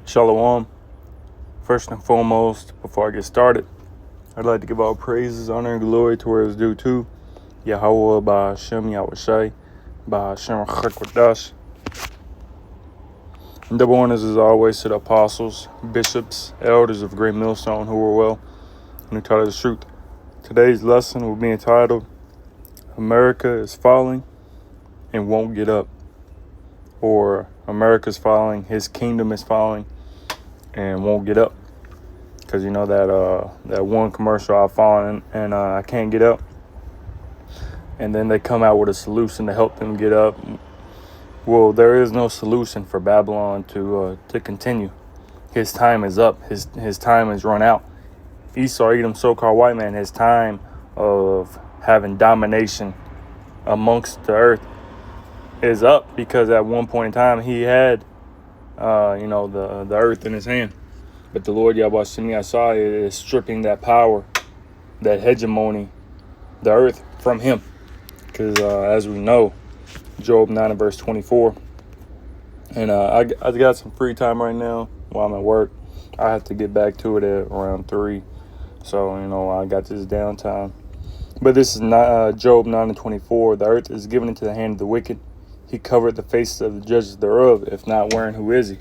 Shalom. First and foremost, before I get started, I'd like to give all praises, honor, and glory to where it's due to Yahweh, Ba'ashem, Yahushai, Ba'ashem, Chakwadash. Double honors as always to the apostles, bishops, elders of Great Millstone who were well and who taught us the truth. Today's lesson will be entitled, America is Falling and Won't Get Up. Or America's falling, his kingdom is falling and won't get up. Because you know that one commercial, I've fallen and I can't get up. And then they come out with a solution to help them get up. Well, there is no solution for Babylon to continue. His time is up. His time is run out. Esau, Edom, so-called white man, his time of having domination amongst the earth is up, because at one point in time he had the earth in his hand. But the Lord Yahweh is stripping that power, that hegemony, the earth from him. Because as we know, Job 9 and verse 24. And I got some free time right now while I'm at work. I have to get back to it at around 3. So, I got this downtime. But this is not Job 9 and 24. The earth is given into the hand of the wicked. He covered the faces of the judges thereof. If not wearing, who is he?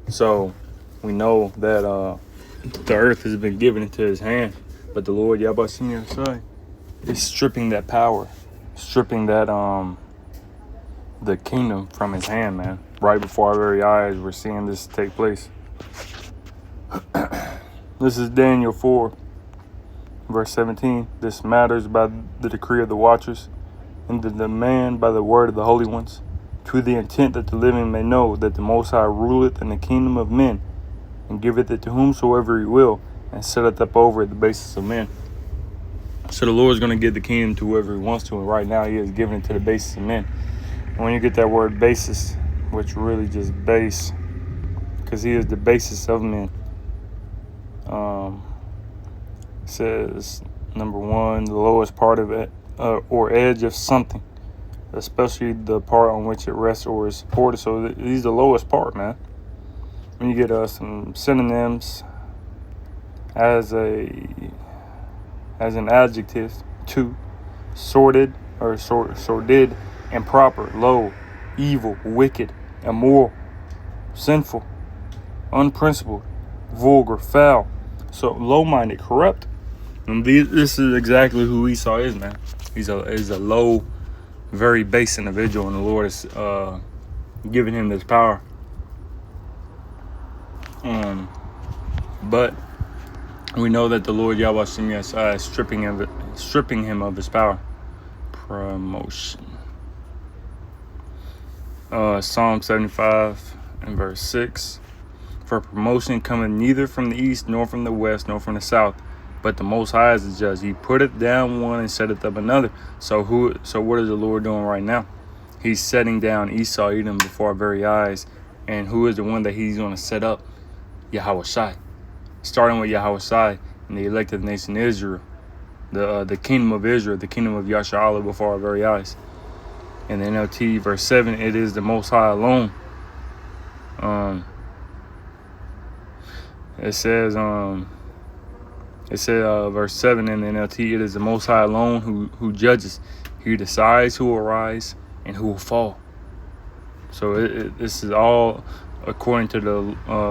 So we know that the earth has been given into his hand. But the Lord Yahweh is stripping that power, stripping that the kingdom from his hand, man. Right before our very eyes, we're seeing this take place. This is Daniel 4, verse 17. This matters by the decree of the watchers, and the demand by the word of the holy ones, to the intent that the living may know that the Most High ruleth in the kingdom of men, and giveth it to whomsoever he will, and setteth up over it the basis of men. So the Lord is going to give the kingdom to whoever he wants to, and right now he is giving it to the basis of men. And when you get that word basis, which really just base, because he is the basis of men, says, number one, the lowest part of it, or edge of something, especially the part on which it rests or is supported. So he's the lowest part, man. When you get some synonyms as an adjective, to sordid or sordid, improper, low, evil, wicked, immoral, sinful, unprincipled, vulgar, foul. So low-minded, corrupt. And this is exactly who Esau is, man. He's a low, very base individual, and the Lord is giving him this power. But we know that the Lord Yahweh is stripping him of his power. Promotion. Psalm 75 and verse 6. For promotion cometh neither from the east, nor from the west, nor from the south, but the Most High is the judge. He putteth down one and setteth up another. So what is the Lord doing right now? He's setting down Esau, Edom before our very eyes. And who is the one that he's going to set up? Yahushai. Starting with Yahushai and the elected nation Israel. The kingdom of Israel, the kingdom of Yasharallah before our very eyes. In the NLT verse 7, it is the Most High alone. It says verse 7 in the NLT, it is the Most High alone who judges. He decides who will rise and who will fall. So this is all according to the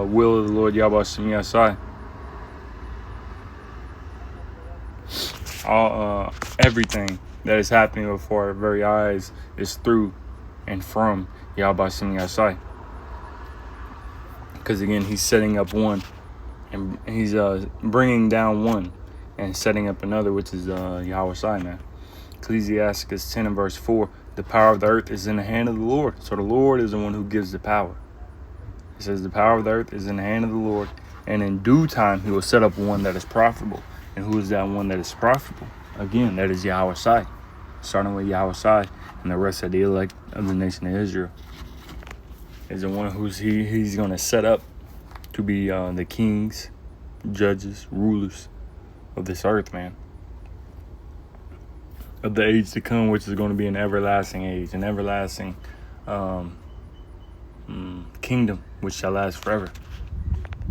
will of the Lord Yahweh Shem Yasai. Everything that is happening before our very eyes is through and from Yahweh Shem Yasai. Because again, he's setting up one. And he's bringing down one and setting up another, which is Yahushai, man. Ecclesiasticus 10 and verse 4, the power of the earth is in the hand of the Lord. So the Lord is the one who gives the power. It says the power of the earth is in the hand of the Lord, and in due time he will set up one that is profitable. And who is that one that is profitable? Again, that is Yahushai. Starting with Yahushai and the rest of the elect of the nation of Israel is the one who's he's going to set up to be the kings, judges, rulers of this earth, man. Of the age to come, which is going to be an everlasting age, an everlasting kingdom, which shall last forever.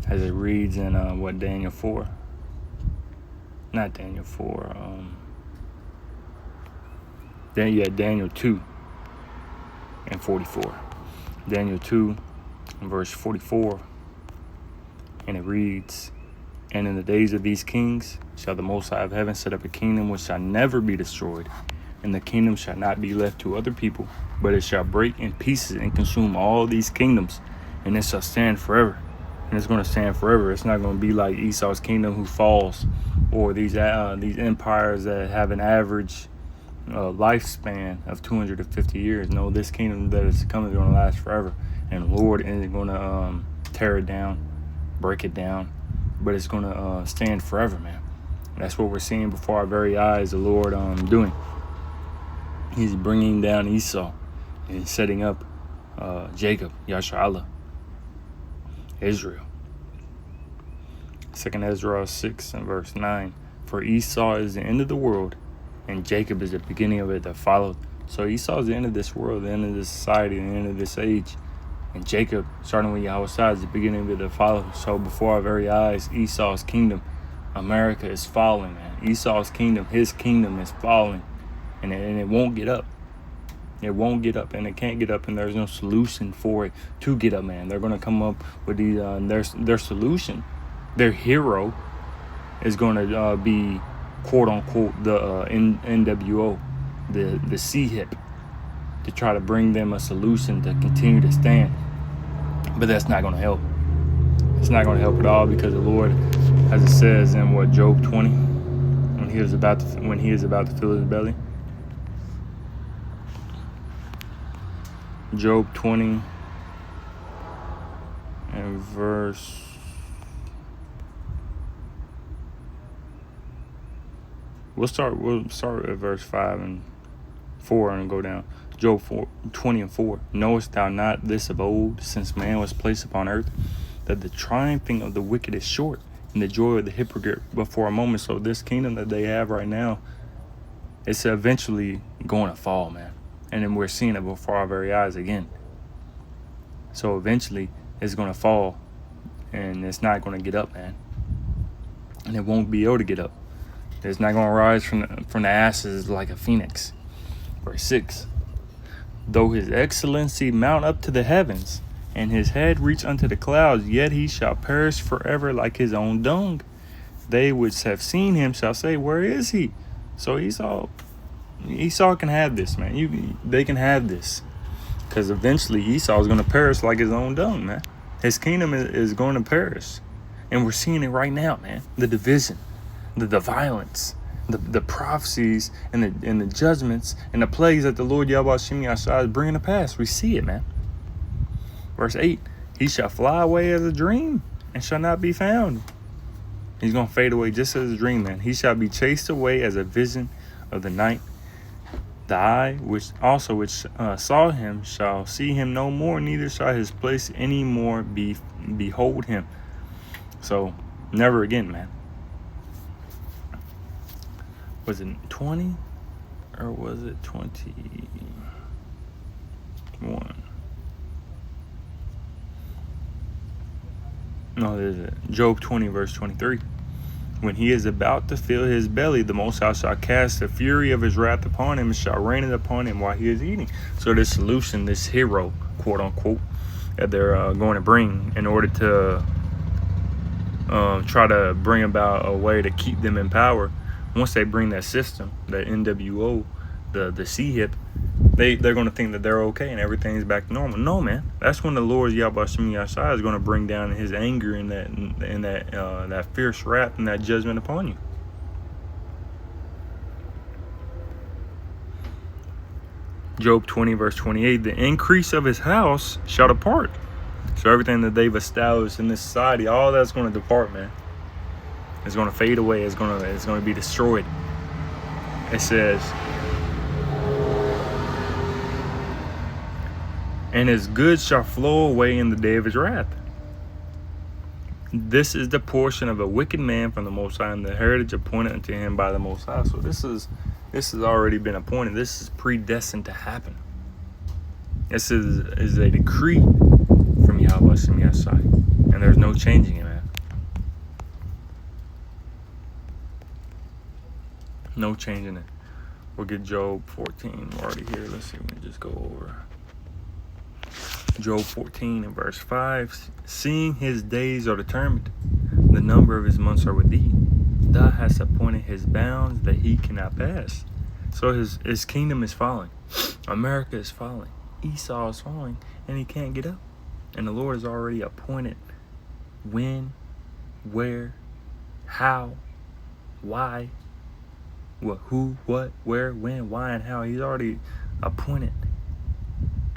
as it reads in Daniel 4. Not Daniel 4. Daniel 2 and 44. Daniel 2 and verse 44. And it reads, "And in the days of these kings shall the Most High of heaven set up a kingdom which shall never be destroyed, and the kingdom shall not be left to other people, but it shall break in pieces and consume all these kingdoms, and it shall stand forever." And it's going to stand forever. It's not going to be like Esau's kingdom who falls, or these empires that have an average lifespan of 250 years. No, this kingdom that is coming is going to last forever, and the Lord is going to tear it down, break it down, but it's going to stand forever, man. And that's what we're seeing before our very eyes, the Lord doing. He's bringing down Esau and setting up Jacob, Yasharallah, Israel. 2 Ezra 6 and verse 9. "For Esau is the end of the world, and Jacob is the beginning of it that followed." So Esau is the end of this world, the end of this society, the end of this age. And Jacob, starting with Yahushua, is the beginning of it that followed. So before our very eyes, Esau's kingdom, America, is falling, man. Esau's kingdom, his kingdom is falling. And it won't get up. It won't get up, and it can't get up, and there's no solution for it to get up, man. They're going to come up with these, their solution. Their hero is going to be, quote unquote, the NWO, the CHIP, to try to bring them a solution to continue to stand. But that's not going to help. It's not going to help at all, because the Lord, as it says in Job 20, when he is about to fill his belly. Job 20 and verse We'll start at verse 5 and 4 and go down. Job 20 and 4. "Knowest thou not this of old, since man was placed upon earth, that the triumphing of the wicked is short, and the joy of the hypocrite but for a moment?" So this kingdom that they have right now, it's eventually going to fall, man. And then we're seeing it before our very eyes again. So eventually it's going to fall, and it's not going to get up, man. And it won't be able to get up. It's not going to rise from the ashes like a phoenix. Verse 6. "Though his excellency mount up to the heavens, and his head reach unto the clouds, yet he shall perish forever like his own dung. They which have seen him shall say, Where is he?" So Esau can have this, man. They can have this, because eventually Esau is going to perish like his own dung, man. His kingdom is going to perish, and we're seeing it right now, man. The division, the violence, the prophecies, and the judgments and the plagues that the Lord Yahweh Shem Yahshua is bringing to pass. We see it, man. Verse 8. "He shall fly away as a dream, and shall not be found." He's going to fade away just as a dream, man. "He shall be chased away as a vision of the night. The eye which saw him shall see him no more, neither shall his place any more behold him." So never again, man. Was it 20 or was it 21? No, there's it. Job 20 verse 23. "When he is about to fill his belly, the Most High shall cast the fury of his wrath upon him, and shall rain it upon him while he is eating." So this solution, this hero, quote unquote, that they're going to bring in order to try to bring about a way to keep them in power. Once they bring that system, that NWO, the CHIP, they're going to think that they're okay and everything's back to normal. No, man. That's when the Lord Yahweh Shem Yahshua is going to bring down his anger and that fierce wrath and that judgment upon you. Job 20 verse 28. "The increase of his house shall depart." So everything that they've established in this society, all that's going to depart, man. It's going to fade away. It's going to be destroyed. It says, "And his goods shall flow away in the day of his wrath. This is the portion of a wicked man from the Most High, and the heritage appointed unto him by the Most High." So this has already been appointed. This is predestined to happen. This is a decree from Yahweh Shem Yahshua, and there's no changing it, man. No changing it. We'll get Job 14. We're already here. Let's see. Let me just go over Job 14 and verse 5. Seeing his days are determined, the number of his months are with thee. Thou hast appointed his bounds that he cannot pass. So his kingdom is falling. America is falling. Esau is falling, and he can't get up. And the Lord has already appointed when, where, how, why, what, who, what, where, when, why, and how. He's already appointed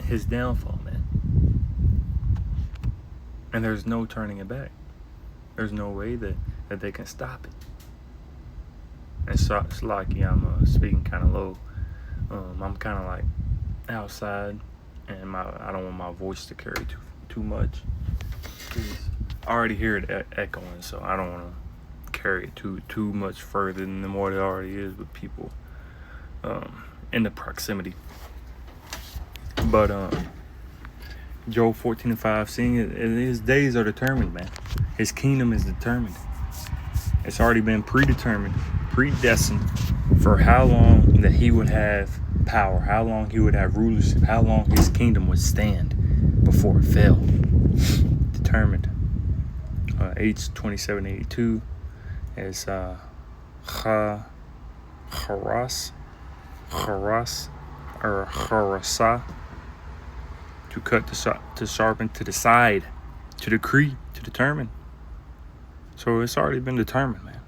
his downfall, man. And there's no turning it back. There's no way that they can stop it. And so it's lucky I'm speaking kind of low. I'm kind of like outside, and I don't want my voice to carry too much. I already hear it echoing, so I don't want to carry it too much further than what it already is with people in the proximity. But Job 14 and 5, seeing his days are determined, man. His kingdom is determined. It's already been predetermined, predestined for how long that he would have power, how long he would have rulership, how long his kingdom would stand before it fell. Determined. H2782 is Haras or Harasa, to cut, to sharpen, to decide, to decree, to determine. So it's already been determined, man.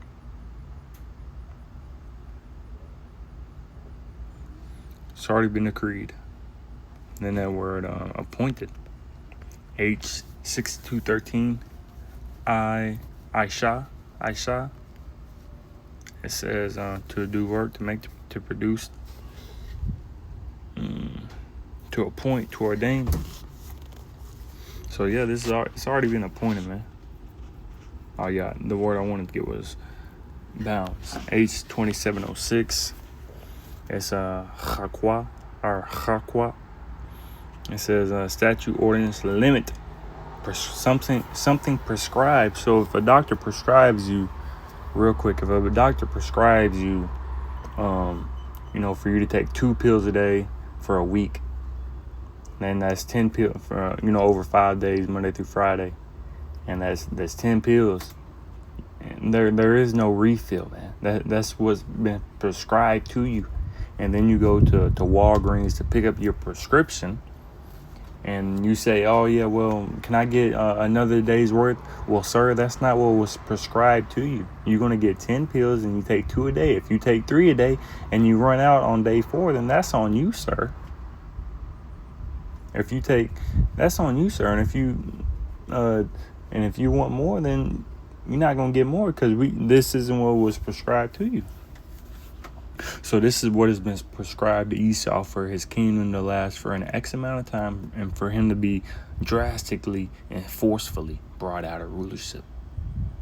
It's already been decreed. And then that word appointed. H6213 Aisha. It says to do work, to make, to produce, to appoint, to ordain. So yeah, it's already been appointed, man. Oh yeah, the word I wanted to get was bounds. H2706. It's Chakwa or Chakwa. It says statute, ordinance, limit, something prescribed. So if a doctor prescribes you, real quick, if a doctor prescribes you, for you to take 2 pills a day for a week, then that's 10 pills for over 5 days, Monday through Friday, and that's 10 pills. And there is no refill, man. That's what's been prescribed to you. And then you go to Walgreens to pick up your prescription, and you say, oh yeah, well, can I get another day's worth? Well, sir, that's not what was prescribed to you. You're going to get 10 pills and you take 2 a day. If you take 3 a day and you run out on day 4, then that's on you, sir. That's on you, sir. And if you want more, then you're not going to get more, because this isn't what was prescribed to you. So this is what has been prescribed to Esau for his kingdom to last for an X amount of time, and for him to be drastically and forcefully brought out of rulership,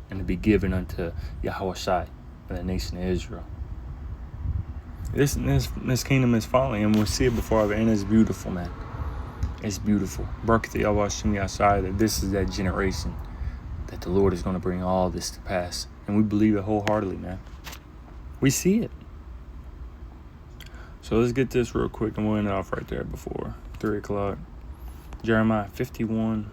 and to be given unto Yahushua and the nation of Israel. This kingdom is falling, and we'll see it before our end. It's beautiful, man. It's beautiful. Baruch Yahweh Yasai, that this is that generation that the Lord is going to bring all this to pass. And we believe it wholeheartedly, man. We see it. So let's get this real quick, and we'll end it off right there before 3 o'clock. Jeremiah 51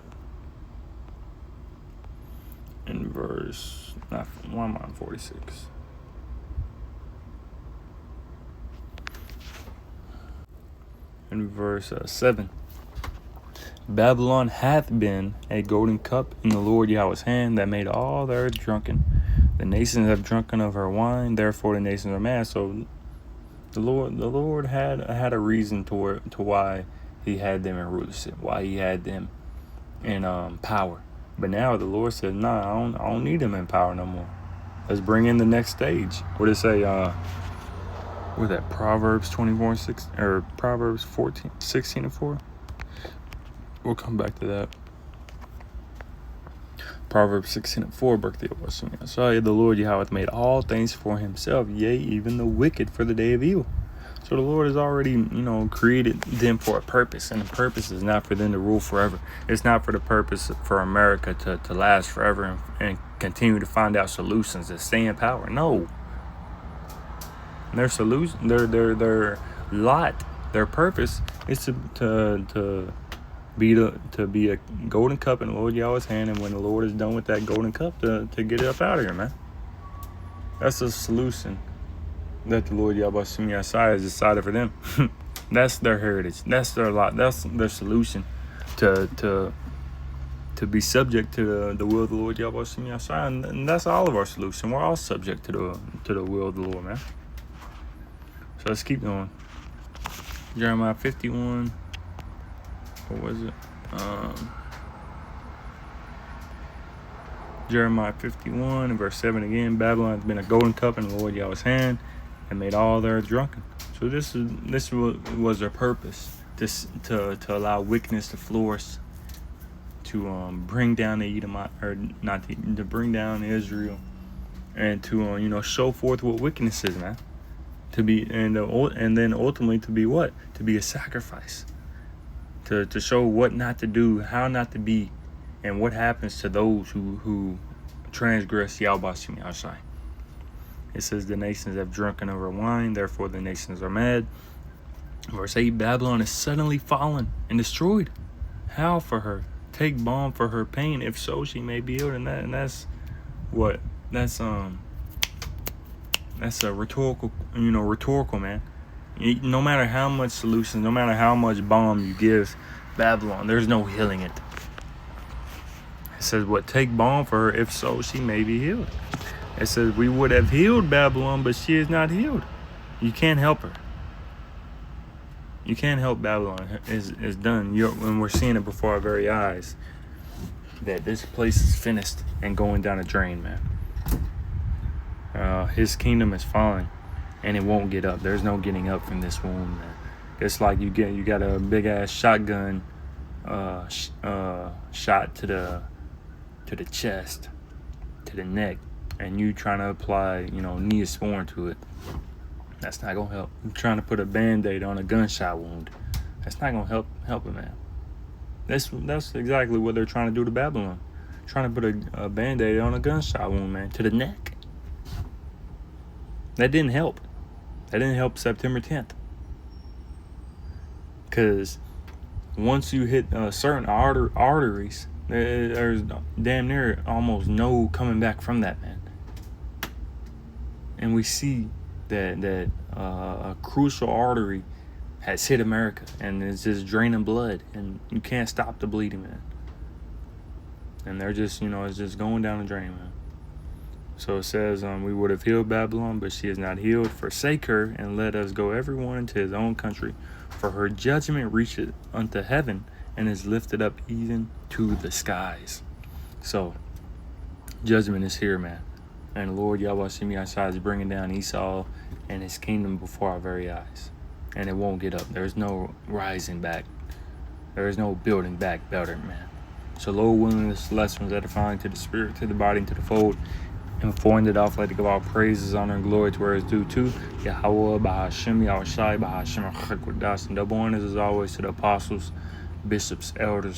in verse, why am I on 46? In verse 7. Babylon hath been a golden cup in the Lord Yahweh's hand, that made all the earth drunken. The nations have drunken of her wine, therefore the nations are mad. So the Lord had a reason to why he had them in rulership, why he had them in power. But now the Lord said, nah, I don't need them in power no more. Let's bring in the next stage. What did it say? What that? Proverbs 24:6 or Proverbs 16:4. We'll come back to that. Proverbs 16:4, birthday of Hashem. So the Lord Yahweh hath made all things for himself, yea, even the wicked for the day of evil. So the Lord has already, created them for a purpose, and the purpose is not for them to rule forever. It's not for the purpose for America to last forever and continue to find out solutions to stay in power. No. And their solution, their lot, their purpose is to be a golden cup in the Lord Yahweh's hand, and when the Lord is done with that golden cup, to get it up out of here, man. That's the solution that the Lord Yahweh Shem Yahshai has decided for them. That's their heritage. That's their lot. That's their solution to be subject to the will of the Lord Yahweh Shem Yahshai, and that's all of our solution. We're all subject to the will of the Lord, man. So let's keep going. Jeremiah 51. What was it? Jeremiah 51 verse 7 again. Babylon has been a golden cup in the Lord Yahweh's hand, and made all their drunken. So this was their purpose, to allow wickedness to flourish, to bring down the Edomite, or not to bring down Israel, and to show forth what wickedness is, man. To be and then ultimately to be what? To be a sacrifice. To show what not to do, how not to be, and what happens to those who transgress Yahweh Shem Yahshai. It says the nations have drunken over wine, therefore the nations are mad. Verse 8, Babylon is suddenly fallen and destroyed. How for her? Take balm for her pain, if so she may be healed. And that's what? That's a rhetorical, man. No matter how much solutions, no matter how much balm you give Babylon, there's no healing it. It says, what? Take balm for her, if so she may be healed. It says, we would have healed Babylon, but she is not healed. You can't help her. You can't help Babylon. It's done. When we're seeing it before our very eyes, that this place is finished and going down a drain, man. His kingdom is falling, and it won't get up. There's no getting up from this wound, man. It's like you got a big ass shotgun shot to the chest, to the neck, and you trying to apply, Neosporin to it. That's not gonna help. You're trying to put a Band-Aid on a gunshot wound. That's not gonna help it, man. That's exactly what they're trying to do to Babylon. Trying to put a Band-Aid on a gunshot wound, man, to the neck. That didn't help. That didn't help September 10th. Because once you hit certain arteries, there's damn near almost no coming back from that, man. And we see that a crucial artery has hit America, and it's just draining blood, and you can't stop the bleeding, man. And they're just, it's just going down the drain, man. So it says, we would have healed Babylon, but she is not healed. Forsake her, and let us go everyone into his own country. For her judgment reacheth unto heaven, and is lifted up even to the skies. So, judgment is here, man. And the Lord Yahweh Shem Yahshai is bringing down Esau and his kingdom before our very eyes. And it won't get up. There's no rising back. There is no building back better, man. So, Lord willing, this lesson was edifying to the spirit, to the body, and to the fold. And before I end it off, I'd like to give all praises, honor, and glory to where it's due to Yahweh, Bahashem, Yahushai, Bahashem, Chakwadash, and double honors as always to the apostles, bishops, elders,